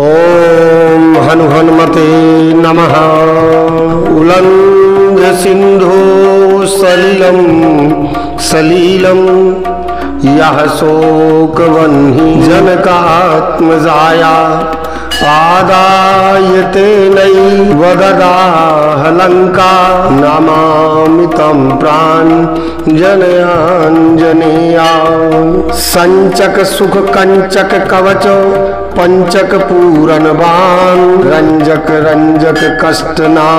ओम हनु हनुमते नमः। उलंघ सिंधु सलिलम सलीलम यह शोक वह्नि जनकात्मजाया आदायते नई वददाह लंका नमामि तं प्राण जनयाञ्जनेया। संचक सुख कंचक कवच पंचक पूरन बाण रंजक रंजक कष्टना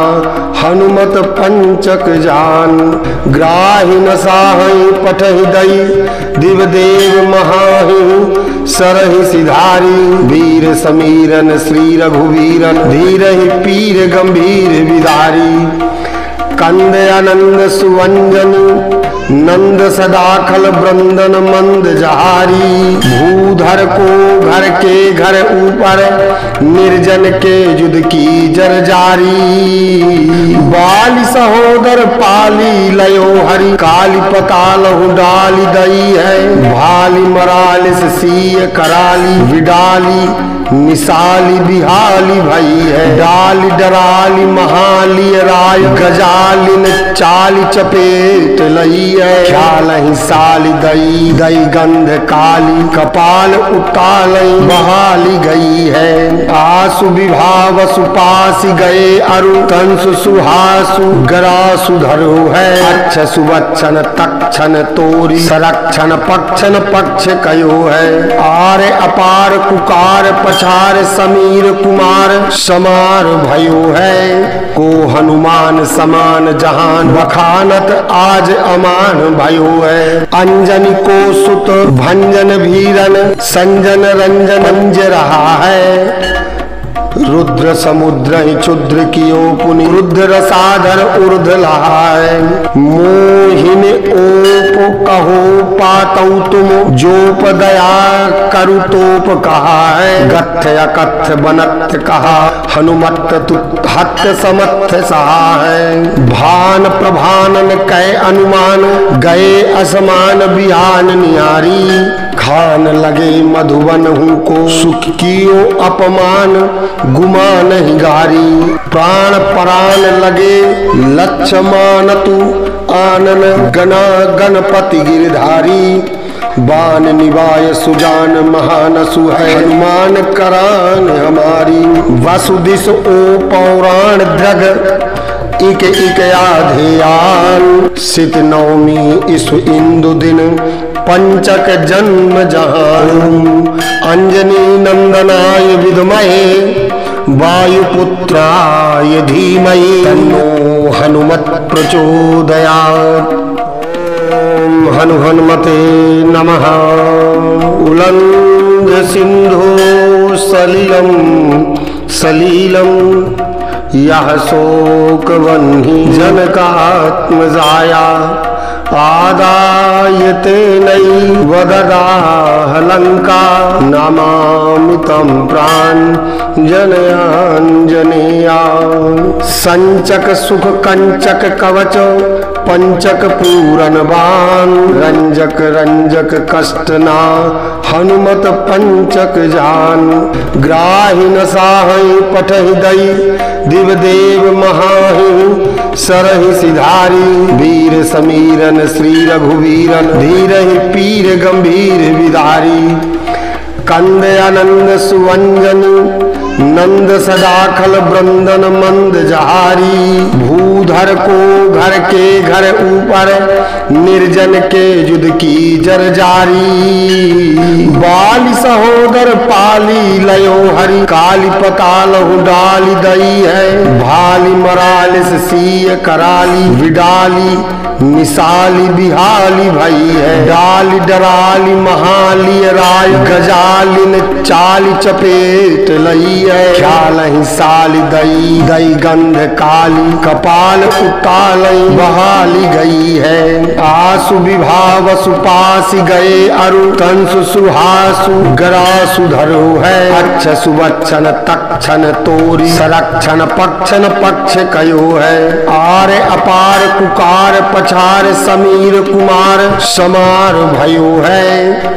हनुमत पंचक जान। ग्राहि न साहि पठहि दई दिवदेव महाहि सरहि सिधारी। वीर समीरन श्री रघुवीरन धीरहि पीर गंभीर विदारी। कंद आनंद सुवंजन नंद सदाखल ब्रंदन मंद जहारी। भूधर को घर के घर ऊपर निर्जन के युद्ध की जरजारी। बाली सहोदर पाली लयो हरि काली पतालहु डाली दई है। भाली मरालिस सीय कराली विडाली मिसाली बिहाली भई है। डाली डराली महाली राय गजालिन चाली चपेट लई है। ख्याल ही साली दई दई गंध काली कपाल उतालई बहाली गई है। आसु विभाव सुपासी गए अरु कंसु सुहासु गरासु धरो है। अच्छ सुवच्छन तक्षण तोरी संरक्षण पक्षन पक्ष कयो है। आर अपार कुकार पछार समीर कुमार समार भयो है। को हनुमान समान जहान बखानत आज अमान भयो है। अंजनी को सुत भंजन भीरन संजन रंजन अंज रहा है। रुद्र समुद्र ही क्षुद्र कियो पुनि रुद्र रसाधर उर्ध लहा है। मोहिन ओप कहो पातौ तुम जोप दया करु तोप कहा है। गत्थ अकत्थ बनत्थ कहा हनुमत हत्थ समत्थ सहा है। भान प्रभानन कै अनुमान गए असमान बिहान नियारी। खान लगे मधुवन हूँ को सुख कियो अपमान गुमान ही गारी। प्राण परान लगे लक्ष्मण तु आनन गना गणपति गिरधारी। बान निवाय सुजान महानसु है हनुमान करान हमारी। वसुदिश ओ पौराण द्रग इक इक आधेयान। सित नवमी इसु इंदु दिन पंचक जन्म जहान। अंजनी नंदनाय विद्महे वायुपुत्राय धीमहि तन्नो हनुमत प्रचोदयात्। ओम हनु हनुमते नमः। उलंघ सिंधु सलिलम सलीलम यह शोक वह्नि जनकात्मजाया आदायते नई वददाह लंका नमामि तं प्राण जनयाञ्जनेया। संचक सुख कंचक कवच पंचक पूरन बाण रंजक रंजक कष्टना हनुमत पंचक जान। ग्राहि न साहि पठहि दई दिवदेव महाहि सरहि सिधारी। वीर समीरन श्री रघुवीरन धीरहि पीर गंभीर विदारी। कंद आनंद सुवंजन नंद सदाखल ब्रंदन मंद जहारी। भूधर को घर के घर ऊपर निर्जन के युद्ध की जरजारी। बाली सहोदर पाली लयो हरि काली पतालहु डाली दई है। भाली मरालिस सीय कराली विडाली मिसाली बिहाली भई है। डाली डराली महाली राय गजालिन चाली चपेट लई है। ख्याल ही साली दई दई गंध काली कपाल कपाल उताल बहाली गई है। आसु विभाव सुपासी गए अरु कंसु सुहासु गरासु धरो है। अच्छ सुवच्छन तक्षण तोरी सरक्षण पक्षन पक्ष कयो है। आर अपार कुकार पछार समीर कुमार समार भयो है।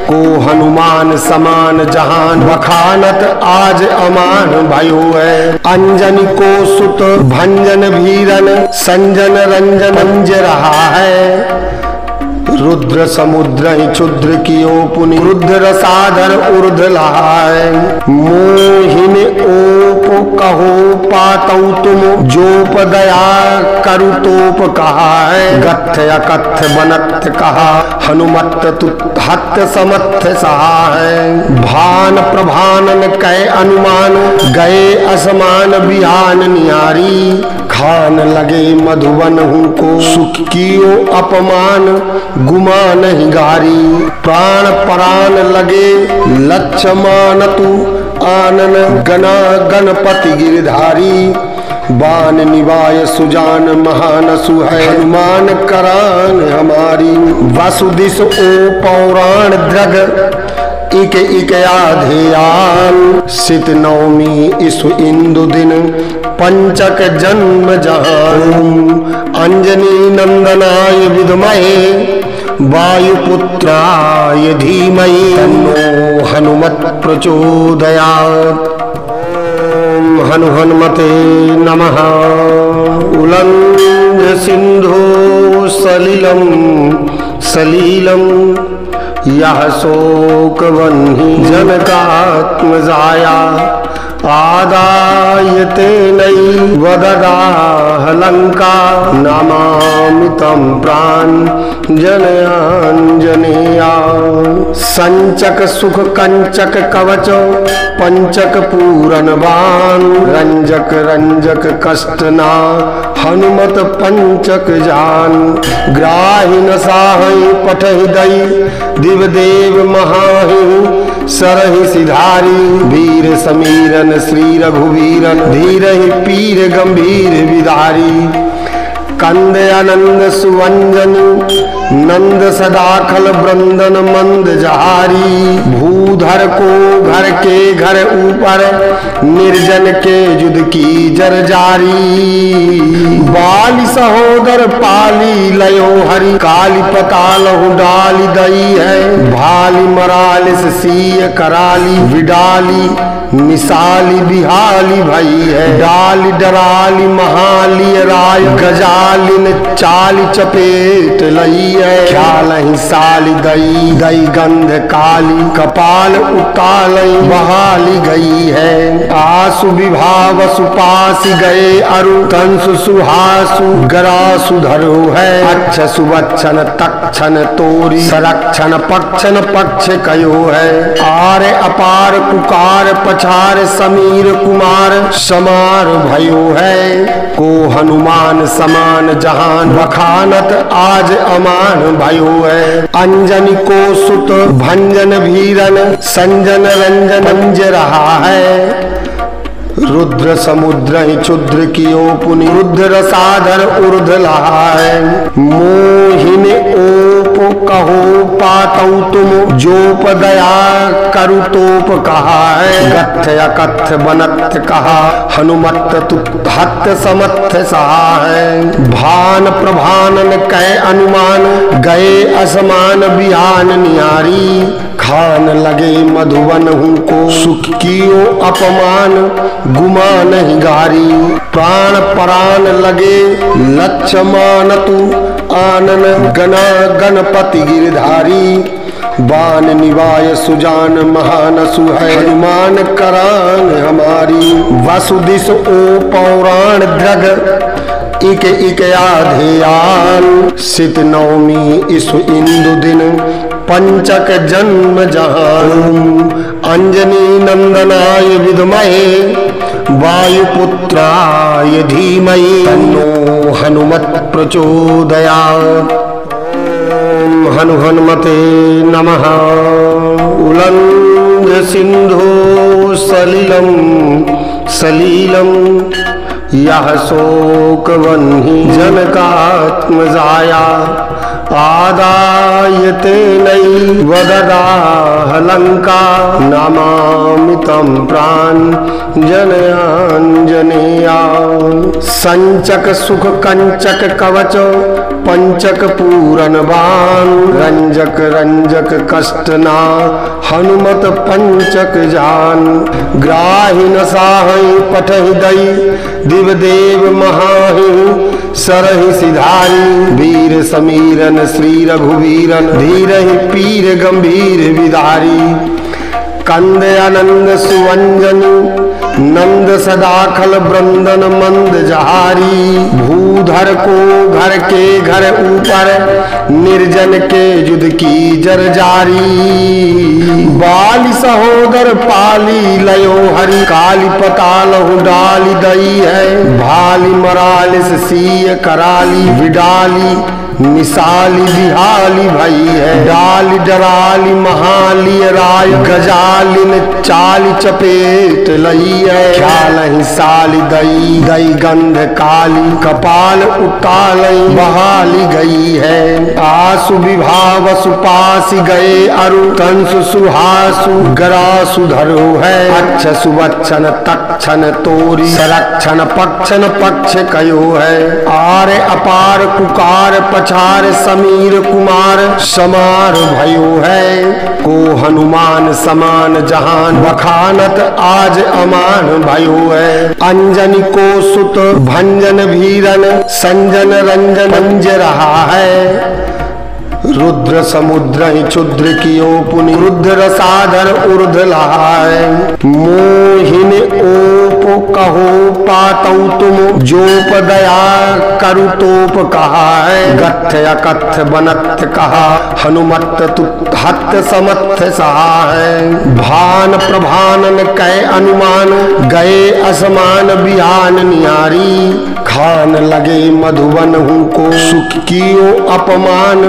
को हनुमान समान जहान बखानत आज अमान भयो है। अंजनी को सुत भंजन भीरन संजन रंजन अंज रहा है। रुद्र समुद्र ही क्षुद्र कियो पुनि रुद्र साधर उर्ध लहाय। मोहिन ओप कहो पातौ तुम जोप दया करु तोप कहा है। गत्थ अकथ बनत कहा हनुमत तुत्हत समर्थ सहा है। भान प्रभानन कै अनुमान गए असमान बिहान नियारी। खान लगे मधुबन हूँ को सुख कियो अपमान गुमा नहीं गारी। प्राण परान लगे लक्ष्मण तू आनन गना गणपति गिरधारी। बान निवाय सुजान महान सुहै हनुमान करान हमारी। वसुदिश ओ पौराण द्रग इक इक आधेयान। सित नवमी इसु इंदु दिन पंचक जन्म जहान। अंजनी नंदनाय विद्महे वायुपुत्राय धीमहि तन्नो हनुमत प्रचोदयात्। ओम हनु हनुमते नमः। उल्लंघ्य सिंधु सलिलम सलीलम यह शोक वह्नि जनकात्मजाया। आदायते नई वददाह लंका नमामि तं प्राण जनयाञ्जनेया। संचक सुख कंचक कवच पंचक पूरन बाण। रंजक रंजक कष्टना हनुमत पंचक जान। ग्राहि न साहि पठहि दई दिवदेव महाहि। सरहि सिधारी वीर समीरन श्री रघुवीरन। धीरहि पीर गंभीर विदारी। कंद आनंद सुवंजन नंद सदाखल ब्रंदन मंद जहारी। भूधर को घर के घर ऊपर निर्जन के जुद की जर जारी। बाली सहोदर पाली लयो हरि। काली पताल डाली दई है। भाली मरालिस सीय कराली विडाली मिसाली बिहाली भई है। डाली डराली महाली राय गजालिन चाली चपेट लई है। ख्याल ही साली दई दई गंध काली कपाल उतालई बहाली गई है। आसु विभाव सुपासी गए अरु कंसु सुहासु गरासु धरो है। अच्छ सुवच्छन तक्षण तोरी सरक्षण पक्षन पक्ष कयो है। आर अपार कुकार पछार समीर कुमार समार भयो है। को हनुमान समान जहान बखानत आज अमान भयो है। अंजनी को सुत भंजन भीरन संजन रंजन अंज रहा है। रुद्र समुद्र ही क्षुद्र कियो पुनि रुद्र साधर उर्ध लहाय। मोहिन ओप कहो पातौ तुम जोप दया करु तोप कहा है। गत्थ अकथ बनत कहा हनुमत तुत्हत समर्थ सहा है। भान प्रभानन कै अनुमान गए असमान बिहान नियारी। खान लगे मधुबन हूँ को सुख कियो अपमान गुमा नहीं गारी। प्राण परान लगे लक्ष्मण तू आनन गना गणपति गिरधारी। बान निवाय सुजान महान सुहै हनुमान करान हमारी। वसुदिश ओ पौराण द्रग इक इक आधेयान। सित नवमी इसु इंदु दिन पंचक जन्म जहान। अंजनी नंदनाय विद्महे वायुपुत्राय धीमहि तन्नो हनुमत प्रचोदयात्। ओम हनु हनुमते नमः। उल्लंघ्य सिंधु सलिलम सलीलम यह शोक वह्नि जनकात्मजाया आदायते नैवददाह लंका नमामि तं प्राञ्जनयाञ्जनेया संचक सुख कंचक कवच पंचक पूरन बाण रंजक रंजक कष्टना हनुमत पंचक जान ग्राहि न साहि पठहि दई दिवदेव महाहि सरहि सिधारी वीर समीरन श्री रघुवीरन धीरहि पीर गंभीर विदारी कंद आनंद सुवंजनी नंद सदाखल ब्रंदन मंद जहारी भूधर को घर के घर ऊपर निर्जन के युद्ध की जरजारी बाली सहोदर पाली लयो हरि काली पतालहु डाली दई है भाली मरालिस सीय कराली विडाली मिसाली बिहाली भई है डाली डराली महाली राय गजालिन चाली चपेट लई है ख्याल ही साली दई दई गंध काली कपाल उतालई बहाली गई है आसु विभाव सुपासी गए अरु कंसु सुहासु गरासु धरो है अच्छ सुवच्छन तक्षण तोरी संरक्षण पक्षन पक्ष कयो है आरे अपार कुकार पछार समीर कुमार समार भयो है को हनुमान समान जहान बखानत आज अमान भयो है अंजनी को सुत भंजन भीरन संजन रंजन मंज रहा है रुद्र समुद्र ही क्षुद्र कियो पुनि रुद्र साधर उर्ध लहाय मोहिन ओप कहो पातौ तुम जोप दया करु तोप कहा है गत्थ अकथ बनत्थ कहा हनुमत हत्थ समत्थ सहा है भान प्रभानन कै अनुमान गए असमान बिहान निहारी खान लगे मधुबन हूँ को सुख कियो अपमान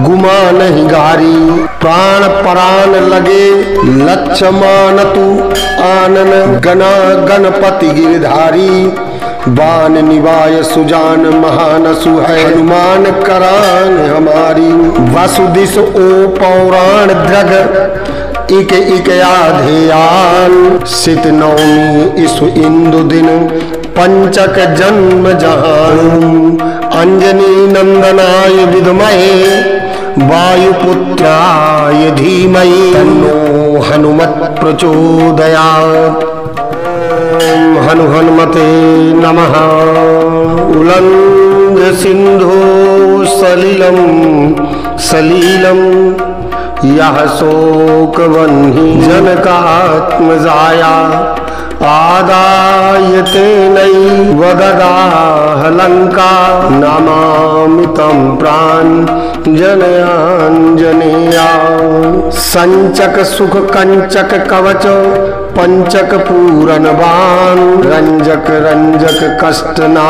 गुमा नहीं गारी प्राण परान लगे लक्ष्मण तू आनन गना गणपति गिरधारी बान निवाय सुजान महानसु है हनुमान करान हमारी वसुदिश ओ पौराण द्रग इक इक आधेयान सित नवमी इसु इंदु दिन पंचक जन्म जहान अंजनी नंदनाय विद्महे वायुपुत्राय धीमहि तन्नो हनुमत् प्रचोदयात् ओम हनु हनुमते नमः उल्लंघ सिंधु सलिलम सलीलम यह शोक वह्नि जनकात्मजाया आदायते नैवददाह लंका नमामि तं प्राञ्जनयाञ्जनेया संचक सुख कंचक कवच पंचक पूरन बाण रंजक रंजक कष्टना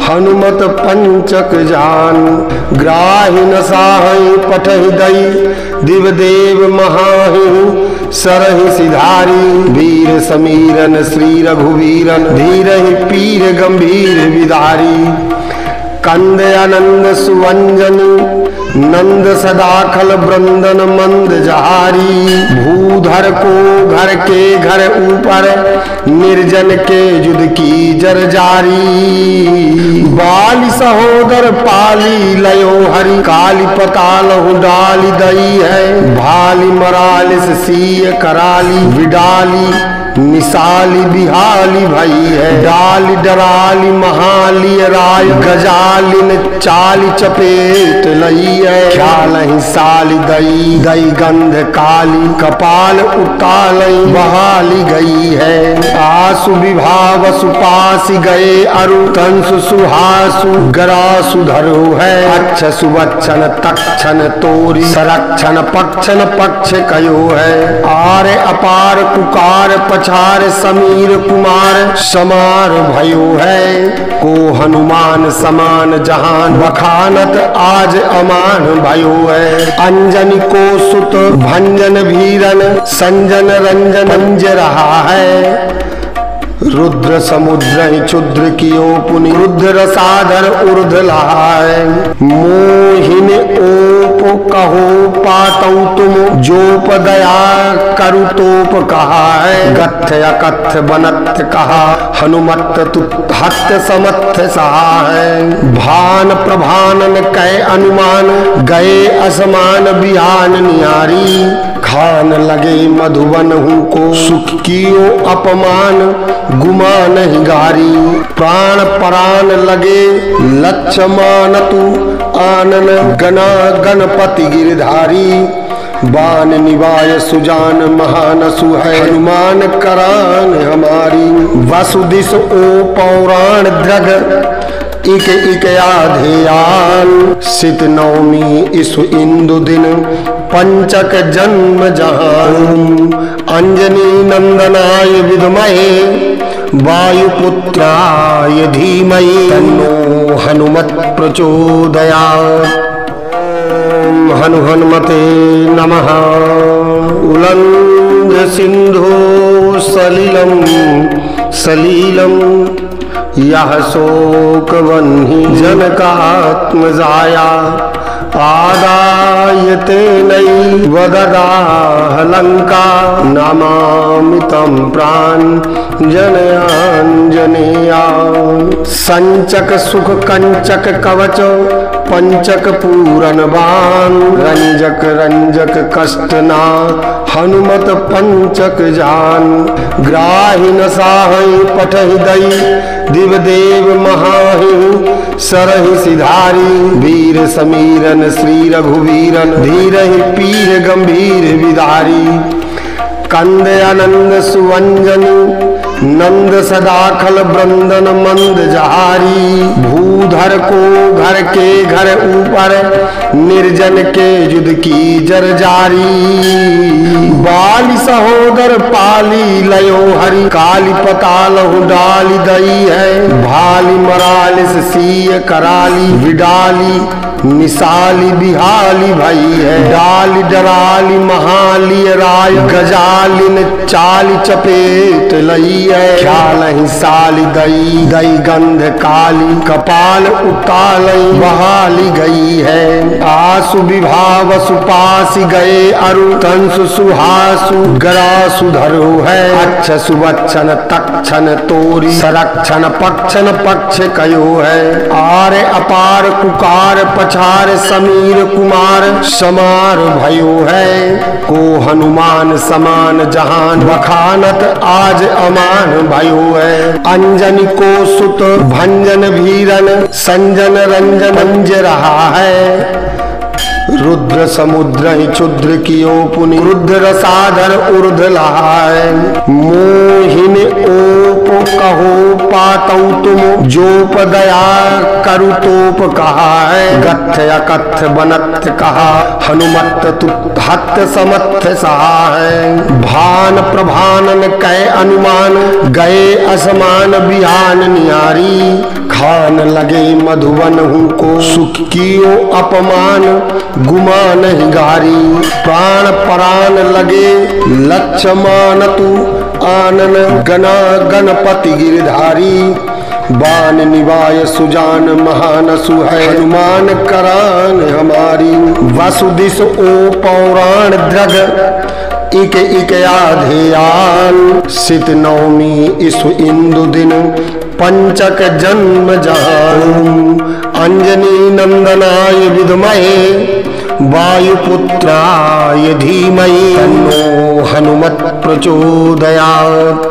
हनुमत पंचक जान ग्राहि न साहि पठहि दई दिवदेव महाहि सरहि सिधारी वीर समीरन श्री रघुवीरन धीरहि पीर गंभीर विदारी कंद आनंद सुवंजनी नंद सदाखल ब्रंदन मंद जहारी भूधर को घर के घर ऊपर निर्जन के युद्ध की जरजारी बाली सहोदर पाली लयो हरि काली पतालहु डाली दई है भाली मरालिस सीय कराली विडाली मिसाली बिहाली भई है डाली डराली महाली राय गजालिन चाली चपेट लई है ख्याल ही साली दई दई गंध काली कपाल उतालई बहाली गई है आसु विभाव सुपासी गए अरु कंसु सुहासु गरासु धरो है अच्छ सुवच्छन तक्षण तोरी संरक्षण पक्षन पक्ष कयो है आरे अपार कुकार पछार समीर कुमार समार भयो है को हनुमान समान जहान बखानत आज अमान भयो है अंजनी को सुत भंजन भीरन संजन रंजन मंज रहा है रुद्र समुद्र क्षुद्र कियो पुनि रुद्र साधर ऊर्ध लहाय मोहिन ओप कहो पातौ तुम जोप दया करु तोप कहाय गत्थ अकत्थ बनत्थ कहा हनुमत तुत्थ समत्थ सहाय भान प्रभानन कै अनुमान गए असमान बिहान निहारी खान लगे मधुबन हूँ को सुख कियो अपमान गुमान हिगारी प्राण परान लगे लक्ष्मण तू आनन गना गणपति गिरधारी बान निवाय सुजान महानसु है हनुमान करान हमारी वसुदिश ओ पौराण द्रग इक इक आधेयान सित नवमी इसु इंदु दिन पंचक जन्म जहान अंजनी नंदनाय विद्महे वायुपुत्राय धीमहि तन्नो हनुमत प्रचोदयात्। ओम हनु हनुमते नमः। उल्लंघ्य सिंधु सलिलम सलीलम यह शोक वह्नि जनकात्मजाया आदायते नई वददाह लंका नमामि तं प्राण जनयाञ्जनेया संचक सुख कंचक कवच पंचक पूरन बाण रंजक रंजक कष्टना हनुमत पंचक जान ग्राहि न साहि पठहि दई दिवदेव महाहि सरहि सिधारी वीर समीरन श्री रघुवीरन धीरहि पीर गंभीर विदारी कंद आनंद सुवंजनी नंद सदाखल ब्रंदन मंद जहारी भूधर को घर के घर ऊपर निर्जन के युद्ध की जरजारी बाली सहोदर पाली लयो हरि काली पताल डाली दई है भाली मरालिस सीय कराली विडाली निसाली बिहाली भई है डाली डराली महाली राय गजालिन चाली चपेट लई है ख्याल ही साली दई दई गंध काली कपाल उतालई बहाली गई है आसु विभाव सुपासी गए अरु तंसु सुहासु गरासु धरो है अच्छ सुवच्छन तक्षण तोरी संरक्षण पक्षन पक्ष कयो है आरे अपार कुकार पछार समीर कुमार समार भयो है को हनुमान समान जहान बखानत आज अमान भयो है अंजनी को सुत भंजन भीरन संजन रंजन अंज रहा है रुद्र समुद्र क्षुद्र कियो पुनि रुद्र साधर ऊर्ध लहाय मोहिन ओप कहो पातौ तुम जोप दया करु तोप कहाय गत्थ अकत्थ बनत्थ कहा हनुमत तुत्थ समत्थ सहाय भान प्रभानन कै अनुमान गए असमान बिहान निहारी खान लगे मधुबन हूँ को सुख कियो अपमान गुमान हिगारी प्राण परान लगे लक्ष्मण तू आनन गना गणपति गिरधारी बान निवाय सुजान महानसु है हनुमान करान हमारी वसुदिश ओ पौराण द्रग इक इक आधेयान सित नवमी इसु इंदु दिन पंचक जन्म जहान अंजनी नंदनाय विद्महे वायुपुत्राय धीमहि तन्नो हनुमत प्रचोदयात्।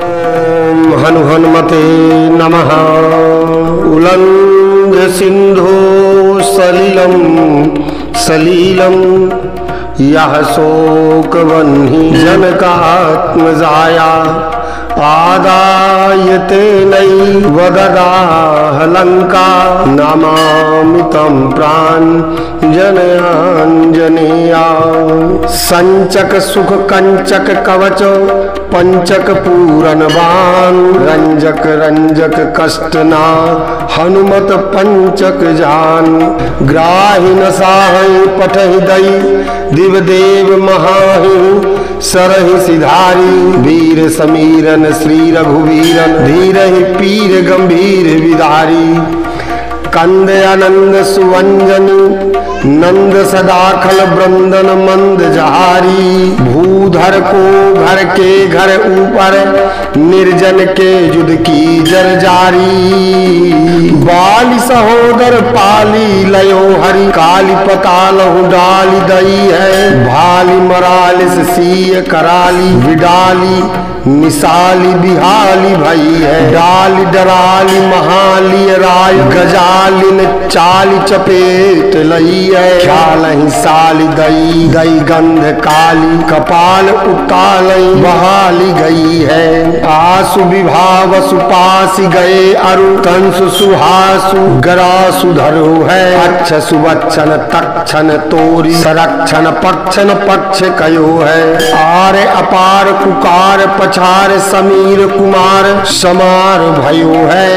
ओम हनु हनुमते नमः। उल्लंघ्य सिंधु सलिलम सलीलम यह शोक वह्नि जनकात्मजाया आदायते नई वददाह लंका नमामि तं प्राण जनयाञ्जनेया संचक सुख कंचक कवच पंचक पूरन बाण रंजक रंजक कष्ट ना हनुमत पंचक जान ग्राहि न साहि पठहि दई दिवदेव महाहि सरहि सिधारी वीर समीरन श्री रघुवीरन धीरहि पीर गंभीर विदारी कंद आनंद सुवंजनी नंद सदाखल ब्रंदन मंद जहारी भूधर को घर के घर ऊपर निर्जन के युद्ध की जरजारी बाली सहोदर पाली लयो हरि काली पतालहु डाली दई है भाली मरालिस सीय कराली विडाली निसाली बिहाली भई है डाली डराली महाली राय गजालिन चाली चपेट लई है ख्याल ही साली दई दई गंध काली कपाल उतालई बहाली गई है आसु विभाव सुपासी गए अरु कंसु सुहासु गरासु धरो है अच्छ सुबच्छन तक्षण तोरी संरक्षण पक्षन पक्ष कयो है आर अपार कुकार पछार समीर कुमार समार भयो है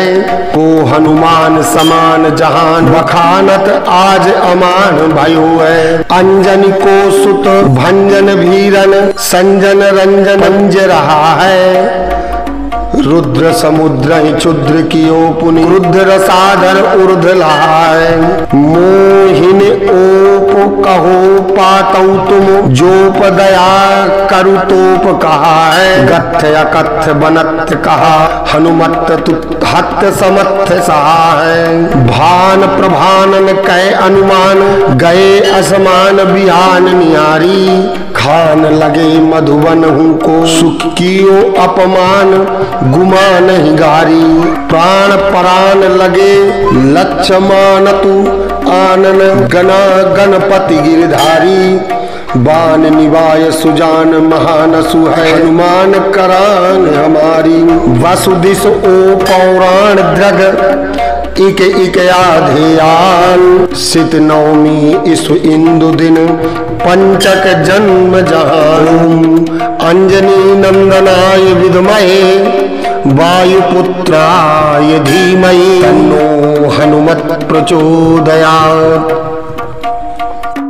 को हनुमान समान जहान बखानत आज अमान भयो है अंजनी को सुत भंजन भीरन संजन रंजन अंज रहा है रुद्र समुद्र ही क्षुद्र कियो पुनि रुद्र साधर उर्ध लहाय मोहिन ओप कहो पातौ तुम जोप दया करु तोप कहा है गथ अकथ बनत कहा हनुमत तुहत समर्थ सहा है भान प्रभानन कै अनुमान गए असमान बिहान नियारी खान लगे मधुबन हूँ को सुख कियो अपमान गुमा नहीं गारी प्राण परान लगे लक्ष्मण तू आनन गना गणपति गिरधारी बान निवाय सुजान महानसु है हनुमान करान हमारी वसुदिस ओ पौराण द्रग इक इक आधेयान सित नवमी इसु इंदु दिन पंचक जन्म जहान अंजनी नंदनाय विद्महे वायुपुत्राय धीमहि तन्नो हनुमत् प्रचोदयात्।